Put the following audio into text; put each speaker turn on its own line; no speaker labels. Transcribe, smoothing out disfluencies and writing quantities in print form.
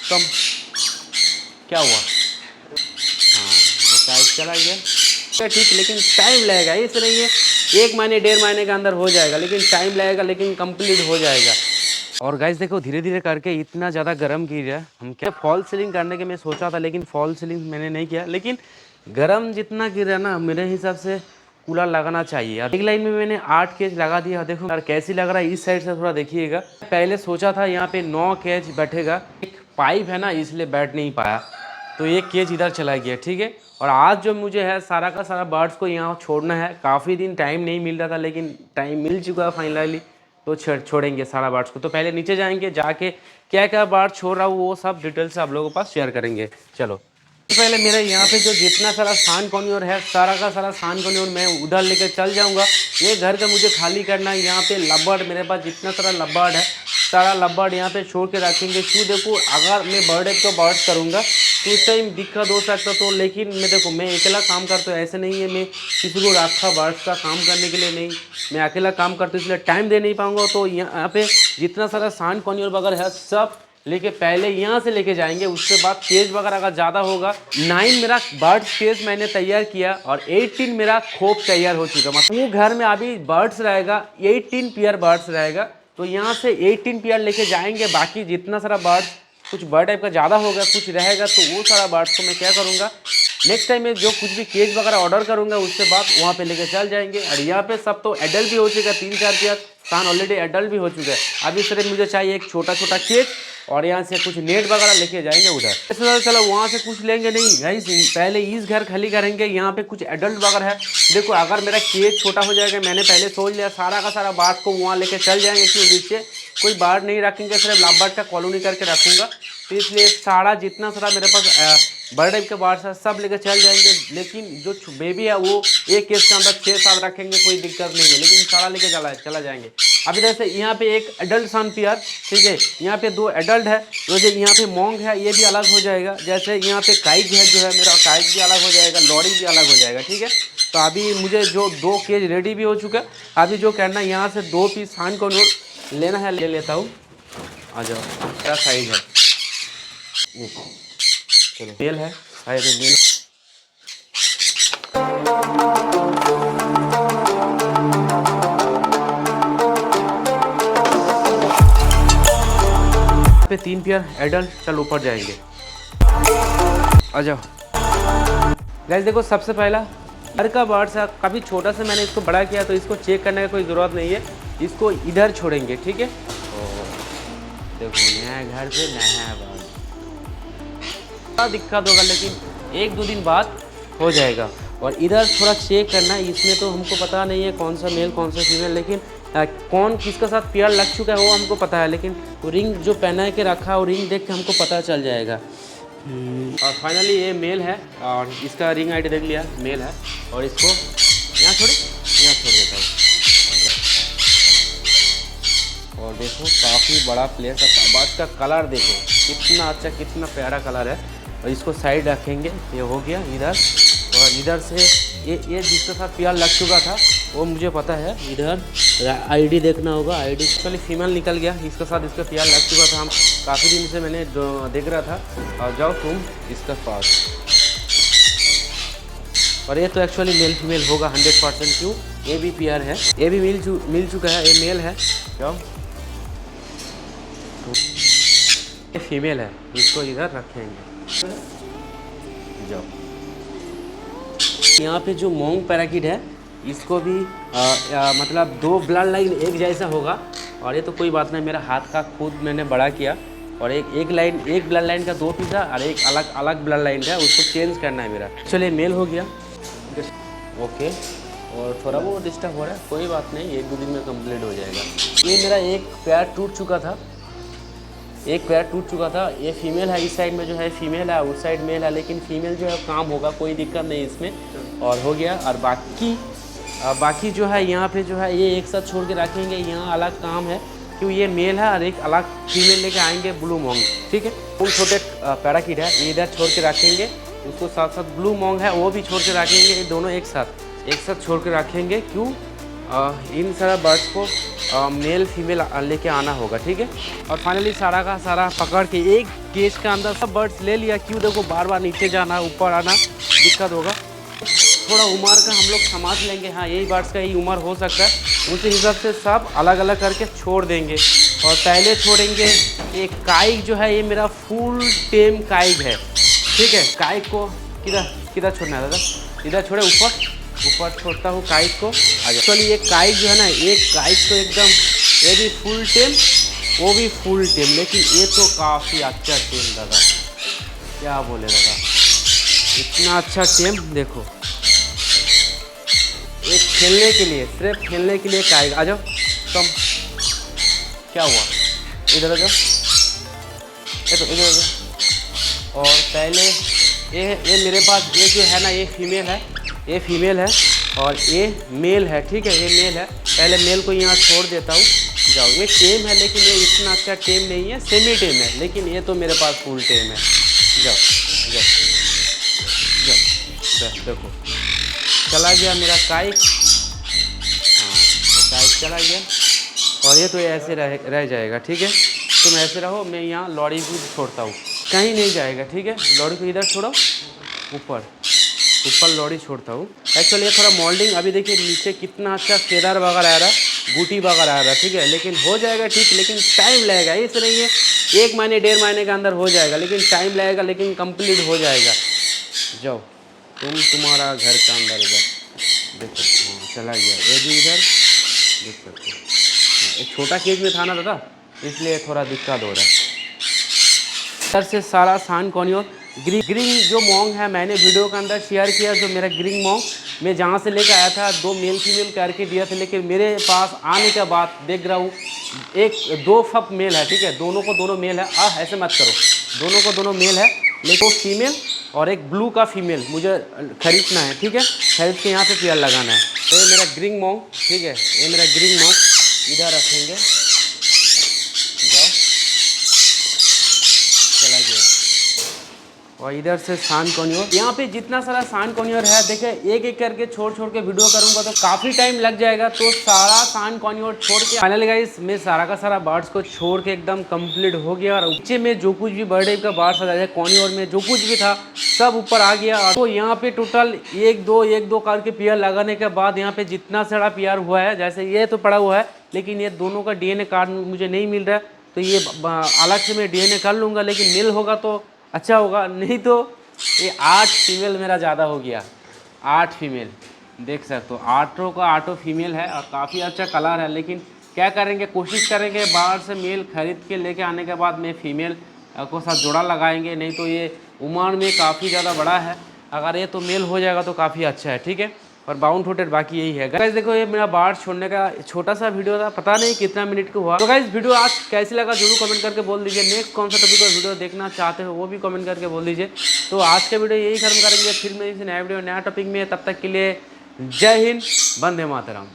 कम क्या हुआ? हाँ वो टाइट चला गया। ठीक, लेकिन टाइम लगेगा, इस नहीं है 1 महीने 1.5 महीने के अंदर हो जाएगा, लेकिन टाइम लगेगा, लेकिन कंप्लीट हो जाएगा। और गाइस देखो धीरे धीरे करके इतना ज़्यादा गर्म की है। हम क्या फॉल सीलिंग करने के मैं सोचा था, लेकिन फॉल सीलिंग मैंने नहीं किया। लेकिन गर्म जितना गिर रहा ना, मेरे हिसाब से कूलर लगाना चाहिए। एक लाइन में मैंने 8 केज लगा दिया। देखो यार कैसी लग रहा है, इस साइड से थोड़ा देखिएगा। पहले सोचा था यहाँ पे 9 केज बैठेगा, एक पाइप है ना इसलिए बैठ नहीं पाया, तो एक केज इधर चला गया। ठीक है, और आज जो मुझे है सारा का सारा बर्ड्स को यहाँ छोड़ना है। काफ़ी दिन टाइम नहीं मिल रहा था, लेकिन टाइम मिल चुका है फाइनली, तो छोड़ेंगे सारा बर्ड्स को। तो पहले नीचे जाएंगे, जाके क्या क्या बर्ड छोड़ रहा हूँ वो सब डिटेल से आप लोगों के पास शेयर करेंगे। चलो तो पहले मेरे यहाँ पे जो जितना सारा सान कॉर्नियोर है, सारा का सारा सान कॉर्नियोर मैं उधर लेकर चल जाऊँगा। ये घर का मुझे खाली करना है। यहाँ पे लबर्ड, मेरे पास जितना सारा लबर्ड है सारा लबर्ड यहाँ पे छोड़ के रखेंगे। क्यों देखो, अगर मैं बर्ड एक तो बर्ड करूँगा तो उस टाइम दिक्कत हो सकता, तो लेकिन मैं देखो मैं अकेला काम करता हूँ, ऐसे नहीं है मैं किसी को रखा बर्ड्स का काम करने के लिए, नहीं मैं अकेला काम करता हूँ, इसलिए टाइम दे नहीं पाऊँगा। तो यहाँ पे जितना सारा सान कॉर्नियोर वगैरह है सब लेके पहले यहाँ से लेके जाएंगे। उसके बाद केज वगैरह अगर ज़्यादा होगा, 9 मेरा बर्ड केज मैंने तैयार किया और 18 मेरा खोप तैयार हो चुका। मतलब वो घर में अभी बर्ड्स रहेगा 18 पेयर बर्ड्स रहेगा, तो यहाँ से 18 पेयर लेके जाएंगे। बाकी जितना सारा बर्ड्स, कुछ बर्ड टाइप का ज़्यादा होगा, कुछ रहेगा, तो वो सारा बर्ड्स को मैं क्या करूँगा, नेक्स्ट टाइम में जो कुछ भी केज वगैरह ऑर्डर करूँगा उसके बाद वहाँ पे लेके चल जाएंगे। और यहाँ पे सब तो एडल्ट भी हो चुका है, 3-4 पेयर सान ऑलरेडी एडल्ट भी हो चुका है। अभी सिर्फ मुझे चाहिए एक छोटा छोटा केज, और यहाँ से कुछ नेट वगैरह लेके जाएंगे उधर। इसलिए चलो वहाँ से कुछ लेंगे नहीं गाइस, पहले इस घर खाली करेंगे। यहाँ पे कुछ एडल्ट वगैरह है। देखो अगर मेरा केज छोटा हो जाएगा, मैंने पहले सोच लिया सारा का सारा बार्ड को वहाँ लेके चल जाएंगे, क्यों नीचे कोई बार्ड नहीं रखेंगे, सिर्फ लव का कॉलोनी करके रखूँगा। तो इसलिए सारा जितना सारा मेरे पास बर्ड टाइप के बार्ड्स है सब लेकर चल जाएंगे। लेकिन जो बेबी है वो एक केस के अंदर 6-7 रखेंगे, कोई दिक्कत नहीं है, लेकिन सारा लेके चला जाएंगे। अभी जैसे यहाँ पे एक एडल्ट सन पेयर, ठीक है, यहाँ पे 2 एडल्ट है, तो जो यहाँ पे मोंग है ये भी अलग हो जाएगा। जैसे यहाँ पे काइट है, जो है मेरा काइट भी अलग हो जाएगा, लॉरी भी अलग हो जाएगा। ठीक है, तो अभी मुझे जो 2 केज रेडी भी हो चुका है। अभी जो करना है, यहाँ से 2 पीस सान को लेना है, ले लेता हूँ। आ जाओ, क्या साइज है, चलो मेल है शायद, मेल पे 3 पेयर एडल्ट। चल ऊपर जाएंगे, आ जाओ गाइस। देखो सबसे पहला घर का बर्ड्स है, काफ़ी छोटा सा मैंने इसको बड़ा किया, तो इसको चेक करने का कोई ज़रूरत नहीं है। इसको इधर छोड़ेंगे, ठीक है। देखो नया घर पे नया बर्ड, दिक्कत होगा, लेकिन 1-2 दिन बाद हो जाएगा। और इधर थोड़ा चेक करना है, इसमें तो हमको पता नहीं है कौन सा मेल कौन सा फीमेल, लेकिन कौन किसका साथ पेयर लग चुका है वो हमको पता है। लेकिन वो रिंग जो पहना के रखा है, वो रिंग देख के हमको पता चल जाएगा। और फाइनली ये मेल है, और इसका रिंग आईडी देख लिया, मेल है। और इसको यहाँ छोड़ देता हूँ। और देखो काफ़ी बड़ा प्लेस है, बर्ड का कलर देखो कितना अच्छा, कितना प्यारा कलर है। और इसको साइड रखेंगे, ये हो गया इधर। और इधर से ये जिसके साथ पेयर लग चुका था वो मुझे पता है, इधर आईडी देखना होगा। आईडी एक्चुअली फीमेल निकल गया, इसके साथ इसका पेयर लग चुका था, हम काफ़ी दिन से मैंने देख रहा था। और जाओ तुम इसका पास, और ये तो एक्चुअली मेल फीमेल होगा 100%। क्यों, ये भी पेयर है, ये भी मिल चुका है, ये मेल है। जाओ ये फीमेल है, इसको इधर रखेंगे। जाओ यहाँ पे जो मोंग पैराकिट है, इसको भी मतलब 2 ब्लड लाइन एक जैसा होगा। और ये तो कोई बात नहीं, मेरा हाथ का खुद मैंने बड़ा किया। और एक ब्लड लाइन का 2 पीस है, और एक अलग ब्लड लाइन है, उसको चेंज करना है मेरा। चलिए मेल हो गया, ओके। और थोड़ा वो डिस्टर्ब हो रहा है, कोई बात नहीं, 1-2 दिन में कंप्लीट हो जाएगा। ये मेरा एक पैर टूट चुका था, ये फीमेल है। इस साइड में जो है फीमेल है, उस साइड मेल है, लेकिन फीमेल जो है काम होगा, कोई दिक्कत नहीं इसमें। और हो गया। और बाकी जो है यहाँ पे जो है ये एक साथ छोड़ के रखेंगे, यहाँ अलग काम है, क्यों ये मेल है और एक अलग फीमेल लेके आएंगे ब्लू मोंग, ठीक है। वो छोटे पैराकिट है, ये इधर छोड़ के रखेंगे, उसको साथ साथ ब्लू मोंग है वो भी छोड़ के रखेंगे। ये दोनों एक साथ छोड़ के रखेंगे। क्यों, इन सारा बर्ड्स को मेल फीमेल लेके आना होगा, ठीक है। और फाइनली सारा का सारा पकड़ के एक केज के अंदर सब बर्ड्स ले लिया। क्यों, देखो बार बार नीचे जाना ऊपर आना दिक्कत होगा। थोड़ा उम्र का हम लोग समझ लेंगे, हाँ यही बर्ड्स का यही उम्र हो सकता है, उसी हिसाब से सब अलग अलग करके छोड़ देंगे। और पहले छोड़ेंगे एक काइक जो है, ये मेरा फुल टेम काइक है, ठीक है। काइक को किधर किधर छोड़ना है दादा, इधर छोड़े, ऊपर छोड़ता हूँ काइक को। एक्चुअली ये काइक जो है ना, एक काइक तो एकदम ये भी फुल टेम, वो भी फुल टेम, लेकिन ये तो काफ़ी अच्छा टेम दादा, क्या बोले दादा, इतना अच्छा टेम। देखो एक खेलने के लिए, सिर्फ खेलने के लिए काइक। आ जाओ कम, क्या हुआ, इधर आ जाओ, ये तो इधर आ जाओ। और पहले ये मेरे पास ये जो है ना, ये फीमेल है, ये फीमेल है और ये मेल है, ठीक है, ये मेल है। पहले मेल को यहाँ छोड़ देता हूँ, जाओ। ये टेम है लेकिन ये इतना अच्छा टेम नहीं है, सेमी टेम है, लेकिन ये तो मेरे पास फुल टेम है। जाओ जाओ जाओ, देखो चला गया मेरा काइक, हाँ वो काइक चला गया। और ये तो ऐसे रह जाएगा, ठीक है। तुम ऐसे रहो, मैं यहाँ लॉरी को छोड़ता हूँ, कहीं नहीं जाएगा, ठीक है। लॉरी को इधर छोड़ो, ऊपर लॉरी छोड़ता हूँ। एक्चुअली ये थोड़ा मोल्डिंग, अभी देखिए नीचे कितना अच्छा फेदर वगैरह आ रहा है, बूटी वगैरह आ रहा है, ठीक है। लेकिन हो जाएगा ठीक, लेकिन टाइम लगेगा। इस नहीं है 1 महीने 1.5 महीने के अंदर हो जाएगा, लेकिन टाइम लगेगा, लेकिन कंप्लीट हो जाएगा। जाओ तुम्हारा घर के अंदर इधर देखो, हाँ चला गया, ये भी इधर देख सकते हो। एक छोटा केज में था ना दादा, इसलिए थोड़ा दिक्कत हो रहा है। इधर से सारा सान कॉर्नियोर ग्रिंग जो मॉन्ग है, मैंने वीडियो के अंदर शेयर किया, जो मेरा ग्रिंग मॉन्ग मैं जहाँ से लेकर आया था, 2 मेल फीमेल करके दिया था, लेकिन मेरे पास आने के बाद देख रहा हूँ 2 फप मेल है, ठीक है। दोनों को दोनों मेल है, ऐसे मत करो, दोनों को दोनों मेल है, लेकिन फीमेल और एक ब्लू का फीमेल मुझे खरीदना है, ठीक है। खरीद के यहाँ पे पेयर लगाना है। तो ये मेरा ग्रिंग मॉन्ग, ठीक है, ये मेरा ग्रिंग मॉन्ग इधर रखेंगे। जाओ चला गया। और इधर से सान कॉर्नियोर, यहाँ पे जितना सारा सान कॉर्नियोर है, देखे एक एक करके छोड़ के वीडियो करूँगा तो काफ़ी टाइम लग जाएगा। तो सारा सान कॉर्नियोर छोड़ के फाइनली गाइस मैं सारा का सारा बर्ड्स को छोड़ के एकदम कंप्लीट हो गया। और नीचे में जो कुछ भी बर्थडे का बर्ड्स आ जाए, कॉर्नियोर में जो कुछ भी था सब ऊपर आ गया। तो यहाँ पे टोटल 1-2 करके पेयर लगाने के बाद यहाँ पे जितना सारा पेयर हुआ है, जैसे ये तो पड़ा हुआ है, लेकिन ये दोनों का DNA कार्ड मुझे नहीं मिल रहा है, तो ये अलग से मैं DNA कर लूँगा। लेकिन मेल होगा तो अच्छा होगा, नहीं तो ये 8 फीमेल मेरा ज़्यादा हो गया। 8 फीमेल देख सकते हो, 8 फीमेल है और काफ़ी अच्छा कलर है। लेकिन क्या करेंगे, कोशिश करेंगे बाहर से मेल खरीद के लेके आने के बाद में फीमेल को साथ जोड़ा लगाएंगे, नहीं तो ये उम्र में काफ़ी ज़्यादा बड़ा है। अगर ये तो मेल हो जाएगा तो काफ़ी अच्छा है, ठीक है। और बाउंड थ्रोटेड बाकी यही है गाइस। देखो ये मेरा बर्ड छोड़ने का छोटा सा वीडियो था, पता नहीं कितना मिनट का हुआ। तो गाइस वीडियो आज कैसी लगा जरूर कमेंट करके बोल दीजिए। नेक्स्ट कौन सा टॉपिक का वीडियो देखना चाहते हो वो भी कमेंट करके बोल दीजिए। तो आज का वीडियो यही खत्म करेंगे, फिर मैं इस नया वीडियो नया टॉपिक में, तब तक के लिए जय हिंद, वंदे मातरम।